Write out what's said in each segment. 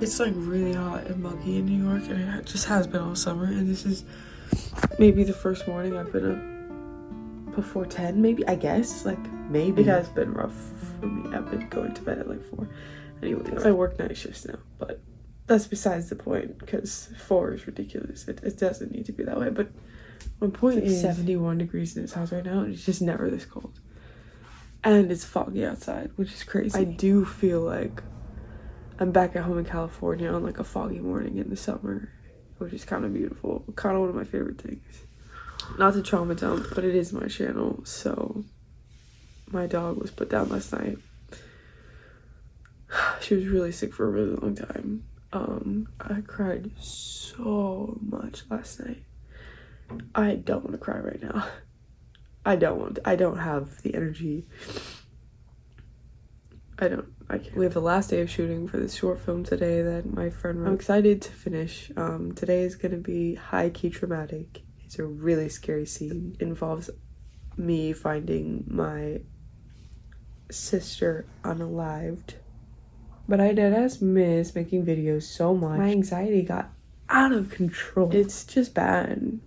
It's like really hot and muggy in New York, and it just has been all summer, and this is maybe the first morning I've been up before 10, maybe, I guess. Like, maybe. It has been rough for me. I've been going to bed at like 4. Anyways, I work night shifts now, but that's besides the point, because 4 is ridiculous. It doesn't need to be that way, but my point is 71 degrees in this house right now, and it's just never this cold. And it's foggy outside, which is crazy. I do feel like I'm back at home in California on like a foggy morning in the summer, which is kind of beautiful. Kind of one of my favorite things. Not to trauma dump, but it is my channel, so my dog was put down last night. She was really sick for a really long time. I cried so much last night. I don't want to cry right now. I don't have the energy. I can't. We have the last day of shooting for this short film today that my friend wrote. I'm excited to finish. Today is gonna be high-key traumatic. It's a really scary scene. It involves me finding my sister unalived. But I deadass miss making videos so much. My anxiety got out of control. It's just bad.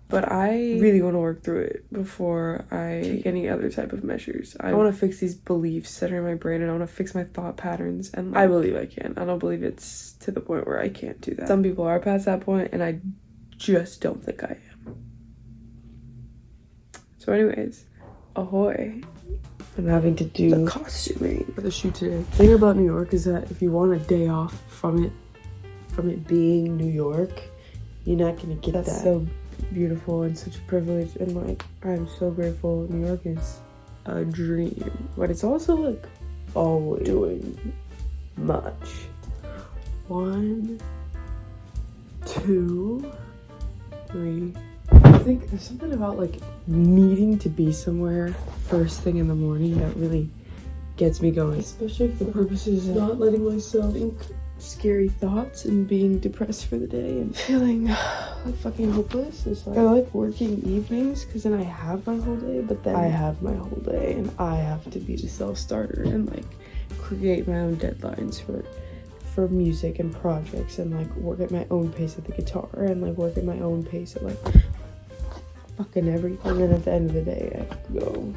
But I really want to work through it before I take any other type of measures. I want to fix these beliefs that are in my brain, and I want to fix my thought patterns. And I believe I can. I don't believe it's to the point where I can't do that. Some people are past that point, and I just don't think I am. So anyways, ahoy. I'm having to do the costuming for the shoot today. The thing about New York is that if you want a day off from it being New York, you're not gonna get that. That's so beautiful and such a privilege, and like I'm so grateful. New York is a dream, but it's also like always doing much. 1, 2, 3. I think there's something about like needing to be somewhere first thing in the morning that really gets me going, especially for the purposes of not letting myself think scary thoughts and being depressed for the day and feeling like fucking hopeless. It's like I like working evenings because then I have my whole day, but then I have my whole day and I have to be the self-starter and like create my own deadlines for music and projects, and like work at my own pace at the guitar, and like work at my own pace at like fucking everything. And then at the end of the day I have to go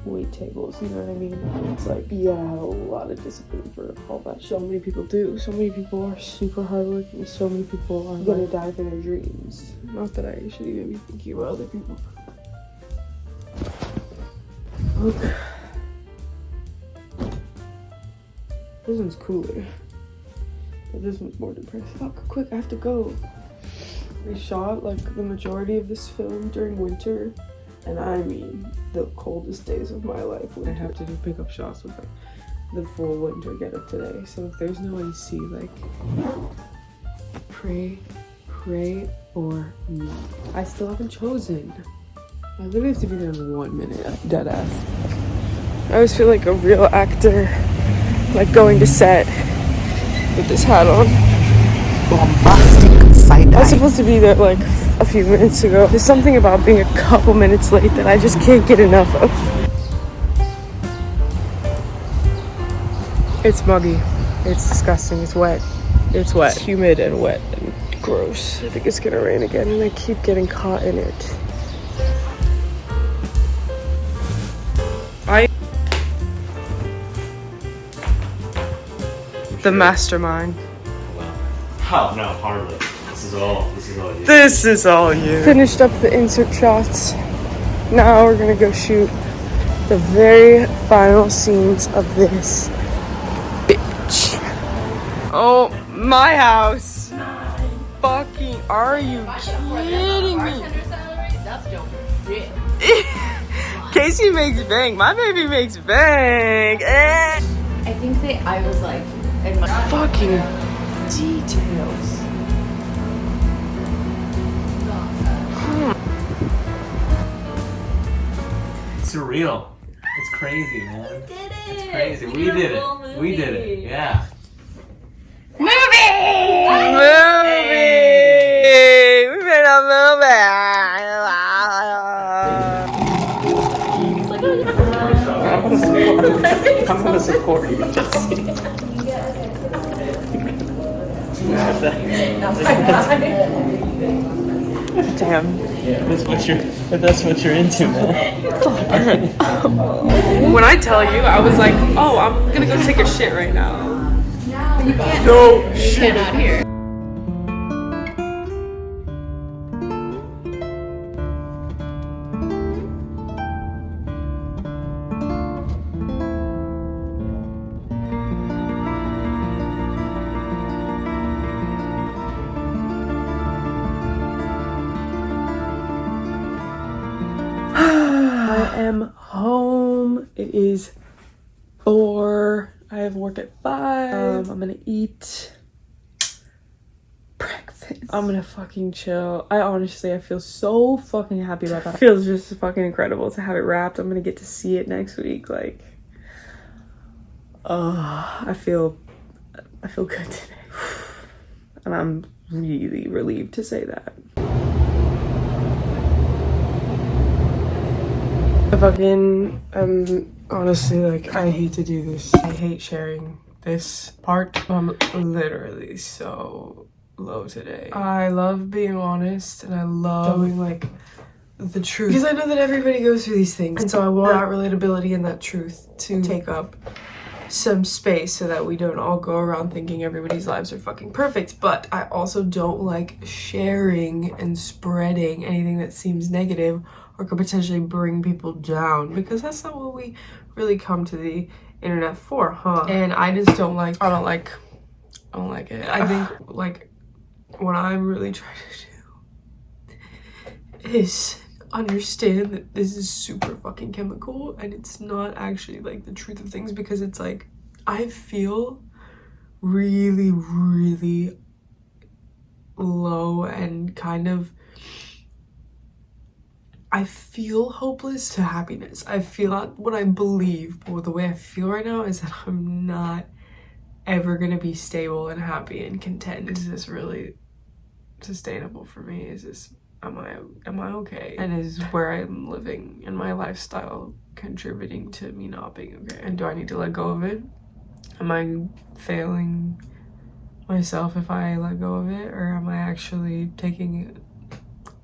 wait tables, you know what I mean? It's like, yeah, I have a lot of discipline for all that. So many people do. So many people are super hardworking. So many people are gonna die for their dreams. Not that I should even be thinking about other people. Okay. This one's cooler. But this one's more depressing. Fuck, quick, I have to go. We shot like the majority of this film during winter. And I mean, the coldest days of my life. I have to do pickup shots with the full winter getup today. So if there's no AC, like, pray for me. I still haven't chosen. I literally have to be there in 1 minute. Dead ass. I always feel like a real actor, like going to set with this hat on. Bombastic side eye. I was supposed to be there like a few minutes ago. There's something about being a couple minutes late that I just can't get enough of. It's muggy. It's disgusting. It's wet. It's wet. It's humid and wet and gross. I think it's gonna rain again and I keep getting caught in it. The mastermind. Oh no, hardly. This is all you. Finished up the insert shots. Now we're gonna go shoot the very final scenes of this bitch. Oh, my house. Fucking, are you kidding me? Casey makes bang. My baby makes bang. I think I was like, in my fucking details. Surreal. It's crazy, man. We did it. It's crazy. We did it. Movie. We did it. Yeah. Movie! We made a movie! I'm gonna support you. Damn. If that's what you're into, man. When I tell you, I was like, oh, I'm gonna go take a shit right now. You can't. No You cannot hear. I am home. It is 4. I have work at 5. I'm gonna eat breakfast. I'm gonna fucking chill. I feel so fucking happy about that. It feels just fucking incredible to have it wrapped. I'm gonna get to see it next week. Like, I feel good today. And I'm really relieved to say that. Honestly, like, I hate to do this. I hate sharing this part. I'm literally so low today. I love being honest, and I love showing, like, the truth. Because I know that everybody goes through these things. And so I want that relatability and that truth to take up some space so that we don't all go around thinking everybody's lives are fucking perfect. But I also don't like sharing and spreading anything that seems negative or could potentially bring people down, because that's not what we really come to the internet for, huh? And I just don't like it. I think, like, what I'm really trying to do is understand that this is super fucking chemical and it's not actually, like, the truth of things, because it's like, I feel really, really low and kind of, I feel hopeless to happiness. I feel not what I believe, but the way I feel right now is that I'm not ever gonna be stable and happy and content. Is this really sustainable for me? Is this, am I okay? And is where I'm living and my lifestyle contributing to me not being okay? And do I need to let go of it? Am I failing myself if I let go of it? Or am I actually taking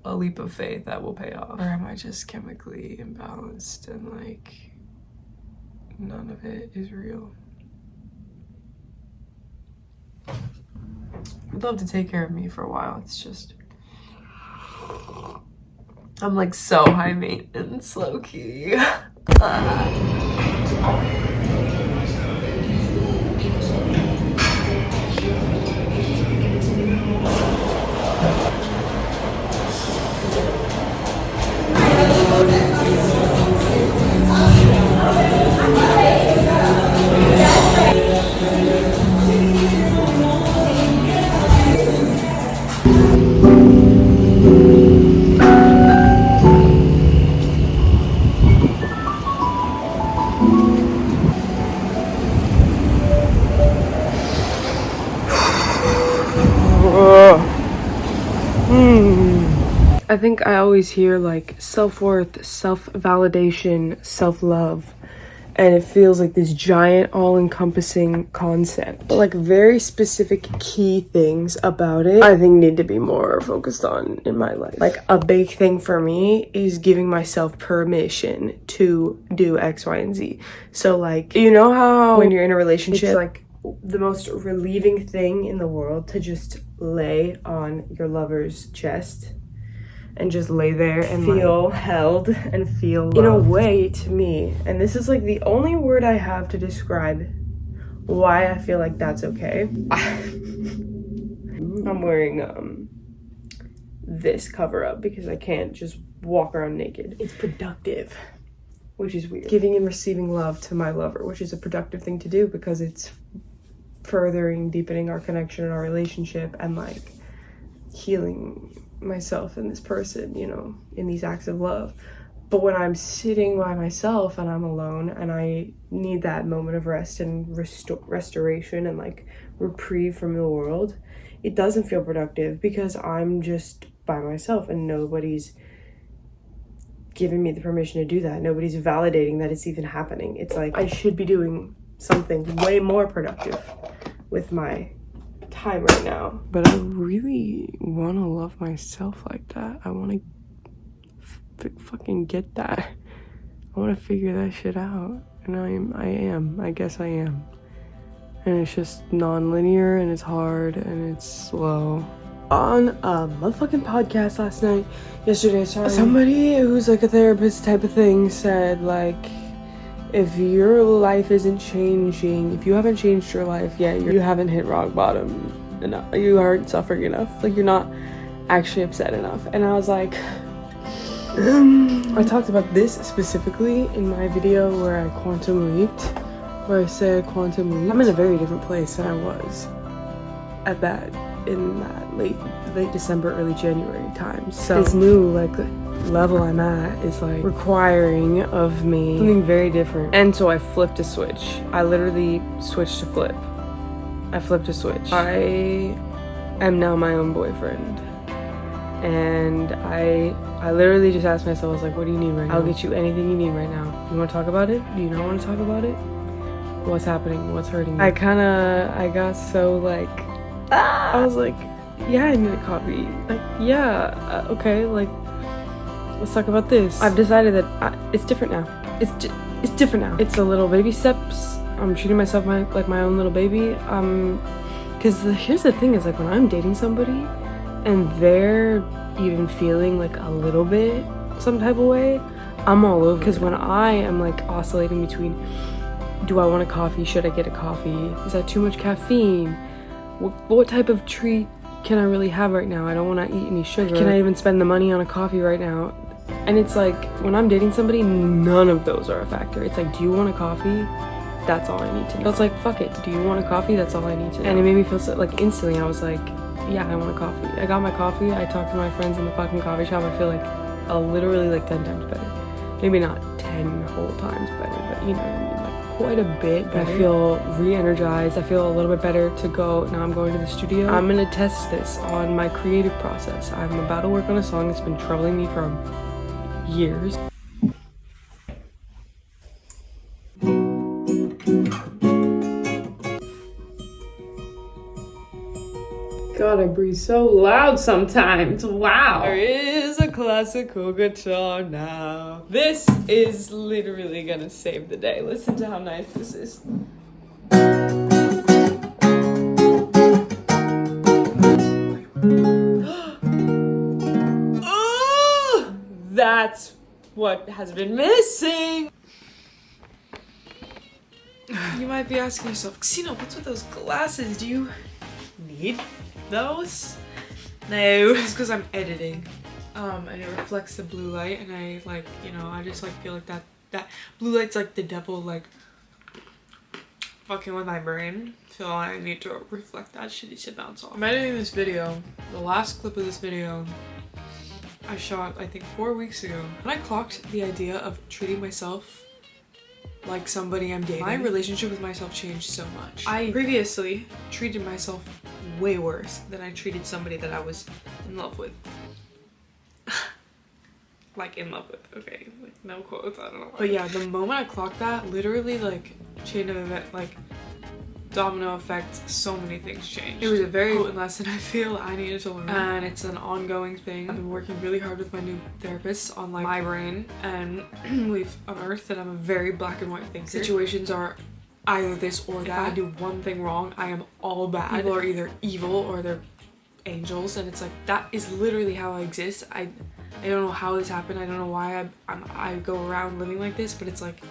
a leap of faith that will pay off? Or am I just chemically imbalanced and, like, none of it is real? I'd love to take care of me for a while. It's just, I'm, like, so high maintenance, low-key. I think I always hear, like, self-worth, self-validation, self-love, and it feels like this giant all-encompassing concept. But, like, very specific key things about it I think need to be more focused on in my life. Like, a big thing for me is giving myself permission to do X, Y, and Z. So, like, you know how when you're in a relationship, it's like the most relieving thing in the world to just lay on your lover's chest and just lay there and feel held and feel loved. In a way, to me, and this is, like, the only word I have to describe why I feel like that's okay. I'm wearing this cover up because I can't just walk around naked. It's productive, which is weird. Giving and receiving love to my lover, which is a productive thing to do because it's furthering, deepening our connection and our relationship, and, like, healing myself and this person, you know, in these acts of love. But when I'm sitting by myself and I'm alone and I need that moment of rest and restoration and, like, reprieve from the world, it doesn't feel productive because I'm just by myself and nobody's giving me the permission to do that. Nobody's validating that it's even happening. It's like I should be doing something way more productive with my time right now. But I really want to love myself like that. I want to fucking get that. I want to figure that shit out. And I guess I am. And it's just non-linear, and it's hard, and it's slow. On a motherfucking podcast yesterday, somebody who's like a therapist type of thing said, like, if your life isn't changing, if you haven't changed your life yet, you haven't hit rock bottom enough. You aren't suffering enough. Like, you're not actually upset enough. And I was like, I talked about this specifically in my video where I quantum leaped, where I said quantum leap. I'm in a very different place than I was in that late December, early January time. So this new level I'm at is like requiring of me something very different. And so I flipped a switch. I literally switched to flip. I flipped a switch. I am now my own boyfriend. And I literally just asked myself, I was like, what do you need right now? I'll get you anything you need right now. You want to talk about it? Do you not want to talk about it? What's happening? What's hurting me? I got so like, I was like, yeah, I need a coffee. Like, yeah, okay, like, let's talk about this. I've decided that it's different now. It's different now. It's a little baby steps. I'm treating myself like my own little baby. Because here's the thing is, like, when I'm dating somebody and they're even feeling like a little bit some type of way, I'm all over. Because when I am like oscillating between, do I want a coffee? Should I get a coffee? Is that too much caffeine? What type of treat can I really have right now? I don't want to eat any sugar. Can I even spend the money on a coffee right now? And it's like, when I'm dating somebody, none of those are a factor. It's like, do you want a coffee? That's all I need to know. I was like, fuck it. Do you want a coffee? That's all I need to know. And it made me feel so, like, instantly I was like, yeah, I want a coffee. I got my coffee. I talked to my friends in the fucking coffee shop. I feel like literally like 10 times better. Maybe not 10 whole times better, but you know what I mean? Like, quite a bit better. I feel re-energized. I feel a little bit better to go. Now I'm going to the studio. I'm gonna test this on my creative process. I'm about to work on a song that's been troubling me for years. God, I breathe so loud sometimes. Wow. There is a classical guitar now. This is literally gonna save the day. Listen to how nice this is. Oh, that's what has been missing. You might be asking yourself, Cascina, what's with those glasses? Do you need those? No, it's because I'm editing, and it reflects the blue light, and I like, you know, I just like feel like that blue light's like the devil like fucking with my brain, so I need to reflect that shit. It should bounce off. I'm editing this video. The last clip of this video I shot, I think 4 weeks ago, and I clocked the idea of treating myself like somebody I'm dating. My relationship with myself changed so much. I previously treated myself way worse than I treated somebody that I was in love with. Like, in love with, okay, like, no quotes, I don't know why. But yeah, the moment I clocked that, literally, like, chain of event, like, domino effect, so many things changed. It was a very important lesson I feel I needed to learn, and it's an ongoing thing. I've been working really hard with my new therapist on like my brain, and we've unearthed that I'm a very black and white thinker. Situations are either this or that. If I do one thing wrong, I am all bad. People are either evil or they're angels, and it's like, that is literally how I exist. I don't know how this happened. I don't know why I go around living like this, but it's like,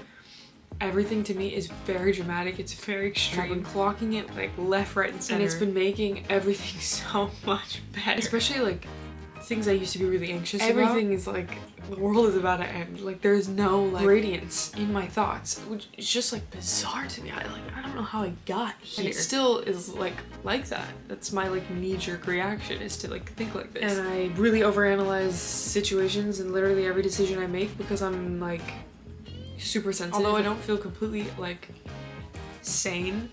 everything to me is very dramatic. It's very extreme. I've been clocking it like left, right, and center. And it's been making everything so much better. Especially like things I used to be really anxious about. Everything is like, the world is about to end. Like, there's no like radiance in my thoughts, which is just like bizarre to me. I don't know how I got here. And it still is like that. That's my like knee-jerk reaction, is to like think like this. And I really overanalyze situations and literally every decision I make because I'm like super sensitive. Although I don't feel completely like sane,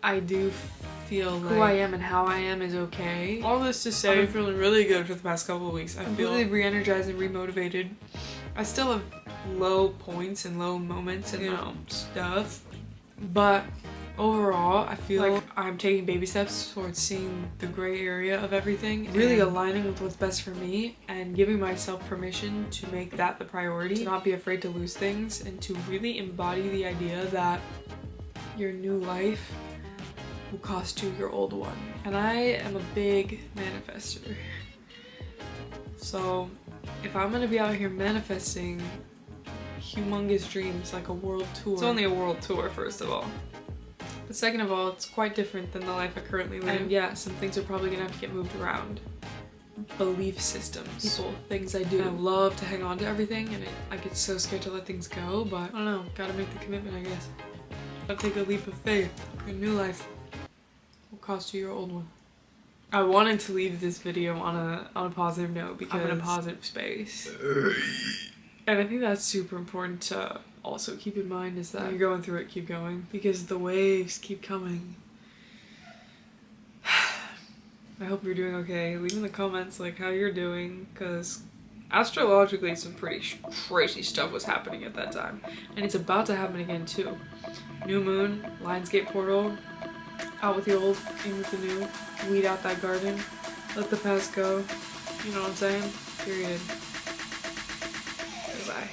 I do feel like who I am and how I am is okay. All this to say, I'm feeling really good for the past couple of weeks. I feel really re-energized and remotivated. I still have low points and low moments and, you know, stuff, but Overall, I feel like I'm taking baby steps towards seeing the gray area of everything, really aligning with what's best for me and giving myself permission to make that the priority, to not be afraid to lose things, and to really embody the idea that your new life will cost you your old one. And I am a big manifester. So if I'm gonna be out here manifesting humongous dreams like a world tour, it's only a world tour, first of all. But second of all, it's quite different than the life I currently live. And yeah, some things are probably gonna have to get moved around. Belief systems, people, things I do. And I love to hang on to everything, and I get so scared to let things go, but I don't know, gotta make the commitment, I guess. Gotta take a leap of faith. Your new life will cost you your old one. I wanted to leave this video on a positive note because I'm in a positive space. And I think that's super important to also keep in mind, is that when you're going through it, keep going, because the waves keep coming. I hope you're doing okay. Leave in the comments like how you're doing, because astrologically some pretty crazy stuff was happening at that time, and it's about to happen again too. New moon, Lionsgate portal, out with the old, in with the new, weed out that garden, let the past go, you know what I'm saying? Period. Bye.